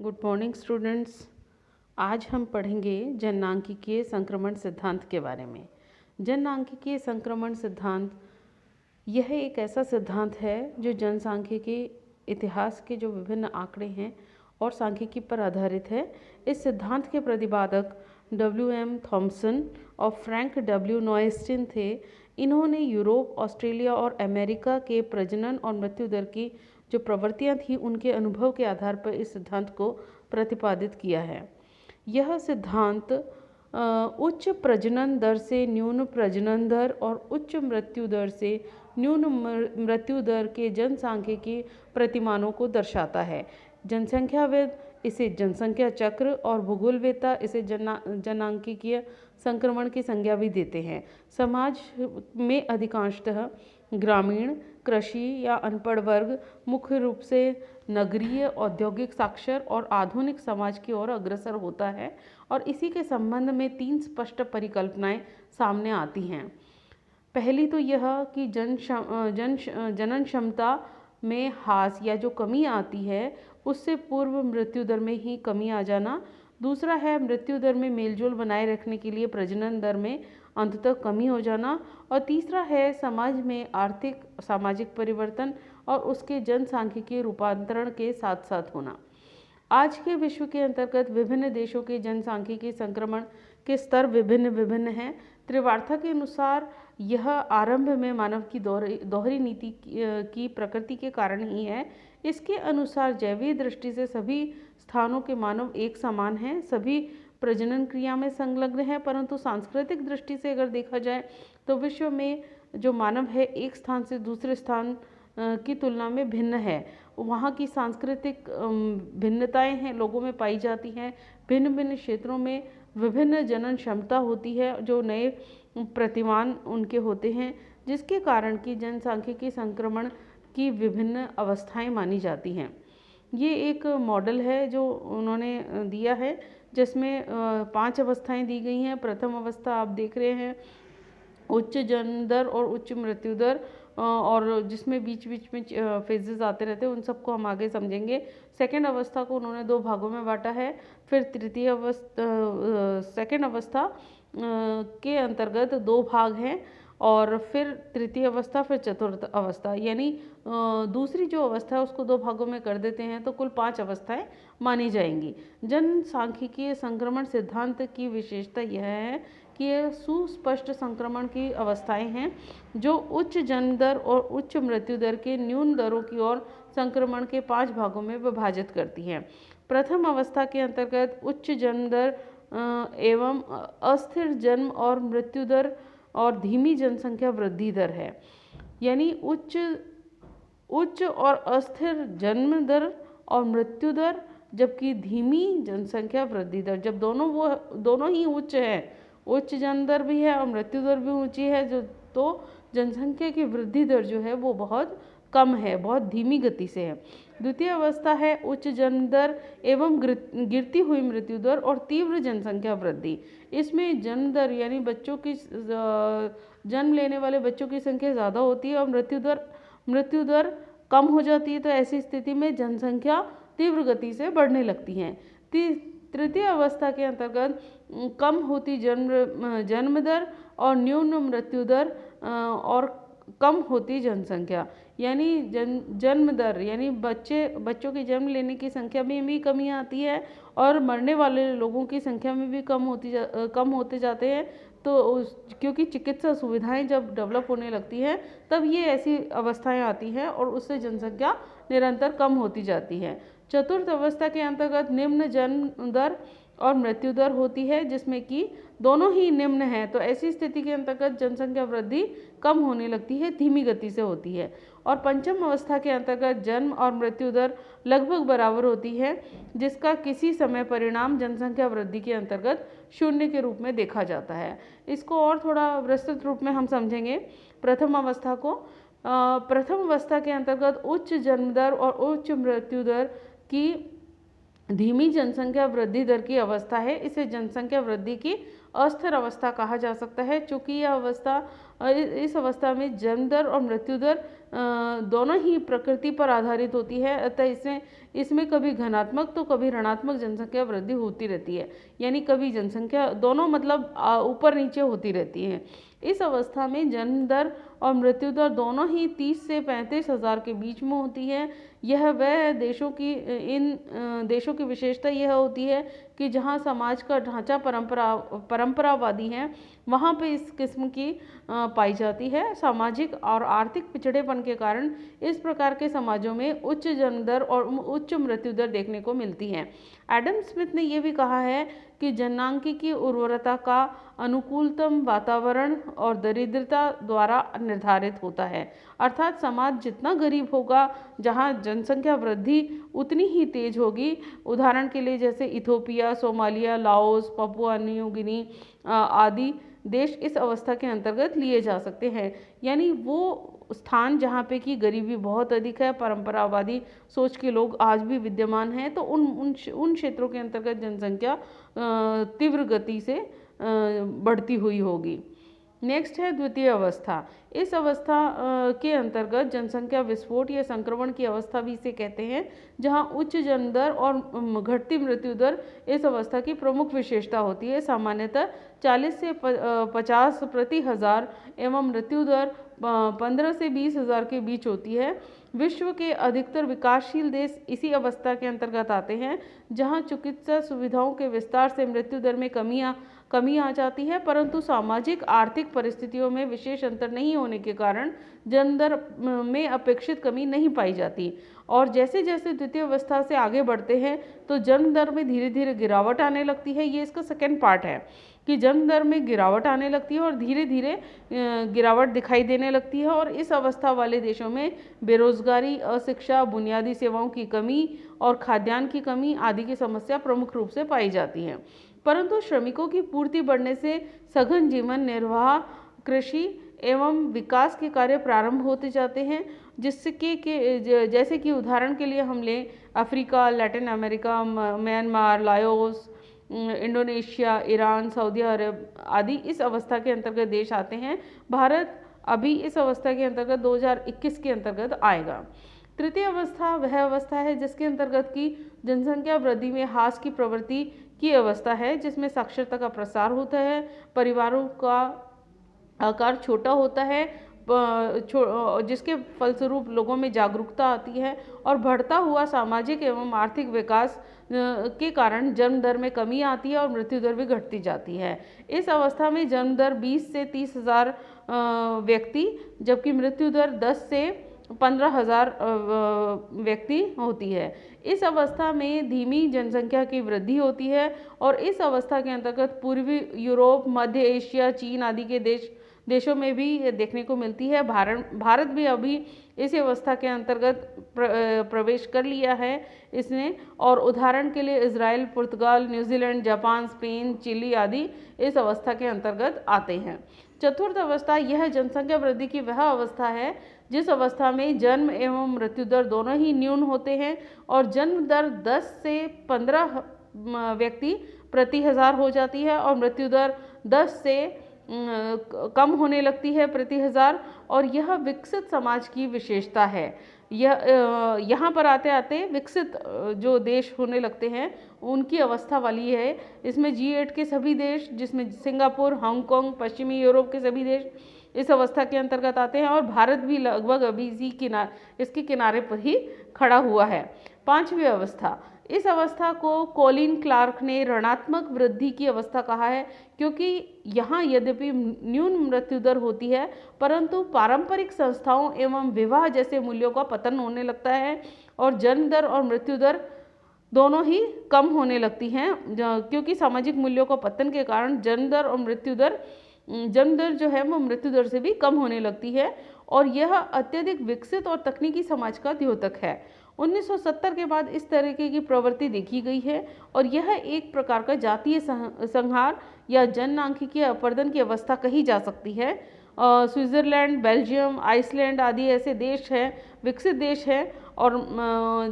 Good morning students. आज हम पढ़ेंगे जननांकिकीय संक्रमण सिद्धांत के बारे में। जननांकिकीय संक्रमण सिद्धांत यह एक ऐसा सिद्धांत है जो जनसांख्यिकी इतिहास के जो विभिन्न आंकड़े हैं और सांख्यिकी पर आधारित है। इस सिद्धांत के प्रतिपादक W.M. थॉम्सन और फ्रैंक W. नॉयस्टीन थे। इन्होंने यूरोप, ऑस्ट्रेलिया और अमेरिका के प्रजनन और मृत्यु दर की जो प्रवृत्तियां थी उनके अनुभव के आधार पर इस सिद्धांत को प्रतिपादित किया है। यह सिद्धांत उच्च प्रजनन दर से न्यून प्रजनन दर और उच्च मृत्यु दर से न्यून मृत्यु दर के जनसांख्यिकी प्रतिमानों को दर्शाता है। जनसंख्याविद इसे जनसंख्या चक्र और भूगोलवेत्ता इसे जनांकीय संक्रमण की संज्ञा भी देते हैं। समाज में अधिकांशतः ग्रामीण, कृषि या अनपढ़ वर्ग मुख्य रूप से नगरीय, औद्योगिक, साक्षर और आधुनिक समाज की ओर अग्रसर होता है और इसी के संबंध में 3 स्पष्ट परिकल्पनाएं सामने आती हैं। पहली तो यह कि जनन क्षमता में ह्रास या जो कमी आती है उससे पूर्व मृत्यु दर में ही कमी आ जाना। दूसरा है मृत्यु दर में मेलजोल बनाए रखने के लिए प्रजनन दर में अंततः कमी हो जाना। और तीसरा है समाज में आर्थिक सामाजिक परिवर्तन और उसके जनसांख्यिकीय रूपांतरण के साथ साथ होना। आज के विश्व के अंतर्गत विभिन्न देशों के जनसांख्यिकीय संक्रमण के स्तर विभिन्न हैं। त्रिवार्था के अनुसार यह आरंभ में मानव की दोहरी नीति की प्रकृति के कारण ही है। इसके अनुसार जैवीय दृष्टि से सभी स्थानों के मानव एक समान हैं, सभी प्रजनन क्रिया में संलग्न है, परंतु सांस्कृतिक दृष्टि से अगर देखा जाए तो विश्व में जो मानव है एक स्थान से दूसरे स्थान की तुलना में भिन्न है। वहाँ की सांस्कृतिक भिन्नताएं हैं लोगों में पाई जाती हैं। भिन्न भिन्न क्षेत्रों में विभिन्न जनन क्षमता होती है, जो नए प्रतिमान उनके होते हैं, जिसके कारण कि जनसांख्यिकी संक्रमण की विभिन्न अवस्थाएं मानी जाती हैं। ये एक मॉडल है जो उन्होंने दिया है, जिसमें 5 अवस्थाएं दी गई हैं। प्रथम अवस्था आप देख रहे हैं उच्च जन्म दर और उच्च मृत्यु दर, और जिसमें बीच बीच में फेजेस आते रहते हैं, उन सबको हम आगे समझेंगे। सेकेंड अवस्था को उन्होंने 2 भागों में बांटा है। फिर तृतीय अवस्था सेकेंड अवस्था के अंतर्गत 2 भाग हैं, और फिर तृतीय अवस्था, फिर चतुर्थ अवस्था, यानी दूसरी जो अवस्था है उसको 2 भागों में कर देते हैं तो कुल 5 अवस्थाएं मानी जाएंगी। जनसांख्यिकीय संक्रमण सिद्धांत की विशेषता यह है कि यह सुस्पष्ट संक्रमण की अवस्थाएं हैं जो उच्च जन्म दर और उच्च मृत्यु दर के न्यून दरों की ओर संक्रमण के 5 भागों में विभाजित करती हैं। प्रथम अवस्था के अंतर्गत उच्च जन्म दर एवं अस्थिर जन्म और मृत्यु दर और धीमी जनसंख्या वृद्धि दर है। यानी उच्च और अस्थिर जन्म दर और मृत्यु दर, जबकि धीमी जनसंख्या वृद्धि दर। जब दोनों ही उच्च है, उच्च जन्म दर भी है और मृत्यु दर भी ऊंची है, तो जनसंख्या की वृद्धि दर जो है वो बहुत कम है, बहुत धीमी गति से है। द्वितीय अवस्था है उच्च जन्म दर एवं गिरती हुई मृत्यु दर और तीव्र जनसंख्या वृद्धि। इसमें जन्म दर यानी बच्चों की जन्म लेने वाले बच्चों की संख्या ज़्यादा होती है और मृत्यु दर कम हो जाती है। तो ऐसी स्थिति में जनसंख्या तीव्र गति से बढ़ने लगती है। तृतीय अवस्था के अंतर्गत कम होती जन्म दर और न्यून मृत्यु दर और कम होती जनसंख्या, यानी जन्म दर यानी बच्चों के जन्म लेने की संख्या में भी कमी आती है और मरने वाले लोगों की संख्या में भी कम होते जाते हैं। तो क्योंकि चिकित्सा सुविधाएं जब डेवलप होने लगती हैं तब ये ऐसी अवस्थाएं आती हैं और उससे जनसंख्या निरंतर कम होती जाती है। चतुर्थ अवस्था के अंतर्गत निम्न जन्म दर और मृत्यु दर होती है, जिसमें कि दोनों ही निम्न हैं। तो ऐसी स्थिति के अंतर्गत जनसंख्या वृद्धि कम होने लगती है, धीमी गति से होती है। और पंचम अवस्था के अंतर्गत जन्म और मृत्यु दर लगभग बराबर होती है, जिसका किसी समय परिणाम जनसंख्या वृद्धि के अंतर्गत 0 के रूप में देखा जाता है। इसको और थोड़ा विस्तृत रूप में हम समझेंगे। प्रथम अवस्था को प्रथम अवस्था के अंतर्गत उच्च जन्म दर और उच्च मृत्यु दर की धीमी जनसंख्या वृद्धि दर की अवस्था है। इसे जनसंख्या वृद्धि की अस्थिर अवस्था कहा जा सकता है, चूँकि यह अवस्था इस अवस्था में जन्म दर और मृत्यु दर दोनों ही प्रकृति पर आधारित होती है। अतः इसमें कभी धनात्मक तो कभी ऋणात्मक जनसंख्या वृद्धि होती रहती है, यानी कभी जनसंख्या दोनों मतलब ऊपर नीचे होती रहती है। इस अवस्था में जन्म दर और मृत्यु दर दोनों ही 30 से 35 हज़ार के बीच में होती है। यह वह इन देशों की विशेषता यह होती है कि जहाँ समाज का ढांचा परंपरावादी है, वहाँ पे इस किस्म की पाई जाती है। सामाजिक और आर्थिक पिछड़ेपन के कारण इस प्रकार के समाजों में उच्च जन्म दर और उच्च मृत्यु दर देखने को मिलती है। एडम स्मिथ ने यह भी कहा है कि जननांगिकी उर्वरता का अनुकूलतम वातावरण और दरिद्रता द्वारा निर्धारित होता है, अर्थात समाज जितना गरीब होगा, जहाँ जनसंख्या वृद्धि उतनी ही तेज होगी। उदाहरण के लिए जैसे Ethiopia, Somalia, Laos, Papua New Guinea आदि देश इस अवस्था के अंतर्गत लिए जा सकते हैं। यानी वो स्थान जहाँ पे कि गरीबी बहुत अधिक है, परंपरावादी सोच के लोग आज भी विद्यमान हैं, तो उन क्षेत्रों के अंतर्गत जनसंख्या तीव्र गति से बढ़ती हुई होगी। नेक्स्ट है द्वितीय अवस्था। इस अवस्था के अंतर्गत जनसंख्या विस्फोट या संक्रमण की अवस्था भी इसे कहते हैं, जहां उच्च जन्म दर और घटती मृत्यु दर इस अवस्था की प्रमुख विशेषता होती है। सामान्यतः 40 से 50 प्रति हजार एवं मृत्यु दर 15 से 20 हज़ार के बीच होती है। विश्व के अधिकतर विकासशील देश इसी अवस्था के अंतर्गत आते हैं, जहां चिकित्सा सुविधाओं के विस्तार से मृत्यु दर में कमी आ जाती है, परंतु सामाजिक आर्थिक परिस्थितियों में विशेष अंतर नहीं होने के कारण जन्म दर में अपेक्षित कमी नहीं पाई जाती। और जैसे जैसे द्वितीय अवस्था से आगे बढ़ते हैं तो जन्म दर में धीरे धीरे गिरावट आने लगती है। ये इसका सेकेंड पार्ट है कि जन्म दर में गिरावट आने लगती है और धीरे धीरे गिरावट दिखाई देने लगती है। और इस अवस्था वाले देशों में बेरोजगारी, अशिक्षा, बुनियादी सेवाओं की कमी और खाद्यान्न की कमी आदि की समस्या प्रमुख रूप से पाई जाती है। परंतु श्रमिकों की पूर्ति बढ़ने से सघन जीवन निर्वाह, कृषि एवं विकास के कार्य प्रारंभ होते जाते हैं, जैसे कि उदाहरण के लिए हम लें Africa, Latin America, Myanmar, Laos, Indonesia, Iran, Saudi अरब आदि इस अवस्था के अंतर्गत देश आते हैं। भारत अभी इस अवस्था के अंतर्गत 2021 के अंतर्गत आएगा। तृतीय अवस्था वह अवस्था है जिसके अंतर्गत की जनसंख्या वृद्धि में ह्रास की प्रवृत्ति की अवस्था है, जिसमें साक्षरता का प्रसार होता है, परिवारों का आकार छोटा होता है, जिसके फलस्वरूप लोगों में जागरूकता आती है और बढ़ता हुआ सामाजिक एवं आर्थिक विकास के कारण जन्म दर में कमी आती है और मृत्यु दर भी घटती जाती है। इस अवस्था में जन्म दर 20 से 30 हज़ार व्यक्ति, जबकि मृत्यु दर 10 से 15 हज़ार व्यक्ति होती है। इस अवस्था में धीमी जनसंख्या की वृद्धि होती है और इस अवस्था के अंतर्गत पूर्वी यूरोप, मध्य एशिया, चीन आदि के देशों में भी देखने को मिलती है। भारत भी अभी इस अवस्था के अंतर्गत प्रवेश कर लिया है इसने। और उदाहरण के लिए इजराइल, पुर्तगाल, न्यूजीलैंड, जापान, स्पेन, चिली आदि इस अवस्था के अंतर्गत आते हैं। चतुर्थ अवस्था यह जनसंख्या वृद्धि की वह अवस्था है जिस अवस्था में जन्म एवं मृत्यु दर दोनों ही न्यून होते हैं और जन्म दर 10 से 15 व्यक्ति प्रति हजार हो जाती है और मृत्यु दर 10 से कम होने लगती है प्रति हजार। और यह विकसित समाज की विशेषता है। यहाँ पर आते आते विकसित जो देश होने लगते हैं उनकी अवस्था वाली है। इसमें G8 के सभी देश, जिसमें सिंगापुर, हांगकांग, पश्चिमी यूरोप के सभी देश इस अवस्था के अंतर्गत आते हैं और भारत भी लगभग अभी इसके किनारे पर ही खड़ा हुआ है। पांचवी अवस्था, इस अवस्था को कोलिन क्लार्क ने ऋणात्मक वृद्धि की अवस्था कहा है, क्योंकि यहाँ यद्यपि न्यून मृत्यु दर होती है परंतु पारंपरिक संस्थाओं एवं विवाह जैसे मूल्यों का पतन होने लगता है और जन्म दर और मृत्यु दर दोनों ही कम होने लगती हैं, क्योंकि सामाजिक मूल्यों का पतन के कारण जन्म दर जो है वो मृत्यु दर से भी कम होने लगती है और यह अत्यधिक विकसित और तकनीकी समाज का द्योतक है। 1970 के बाद इस तरीके की प्रवृत्ति देखी गई है और यह एक प्रकार का जातीय संहार या जननांगिकीय अपरदन की अवस्था कही जा सकती है। स्विट्जरलैंड, बेल्जियम, आइसलैंड आदि ऐसे देश हैं, विकसित देश हैं और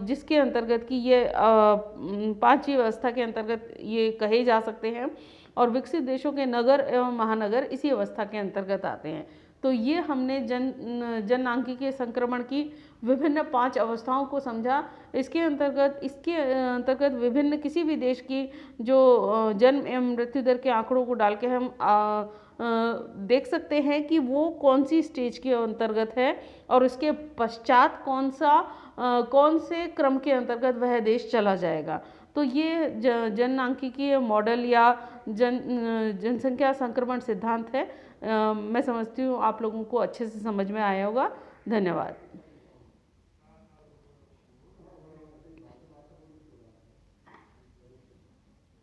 जिसके अंतर्गत की ये पांचवी अवस्था के अंतर्गत ये कहे जा सकते हैं। और विकसित देशों के नगर एवं महानगर इसी अवस्था के अंतर्गत आते हैं। तो ये हमने जननांकिकीय संक्रमण की विभिन्न 5 अवस्थाओं को समझा। इसके अंतर्गत विभिन्न किसी भी देश की जो जन्म एवं मृत्यु दर के आंकड़ों को डाल के हम देख सकते हैं कि वो कौन सी स्टेज के अंतर्गत है और उसके पश्चात कौन से क्रम के अंतर्गत वह देश चला जाएगा। तो ये जननांकिकीय मॉडल या जनसंख्या संक्रमण सिद्धांत है। मैं समझती हूँ आप लोगों को अच्छे से समझ में आया होगा। धन्यवाद।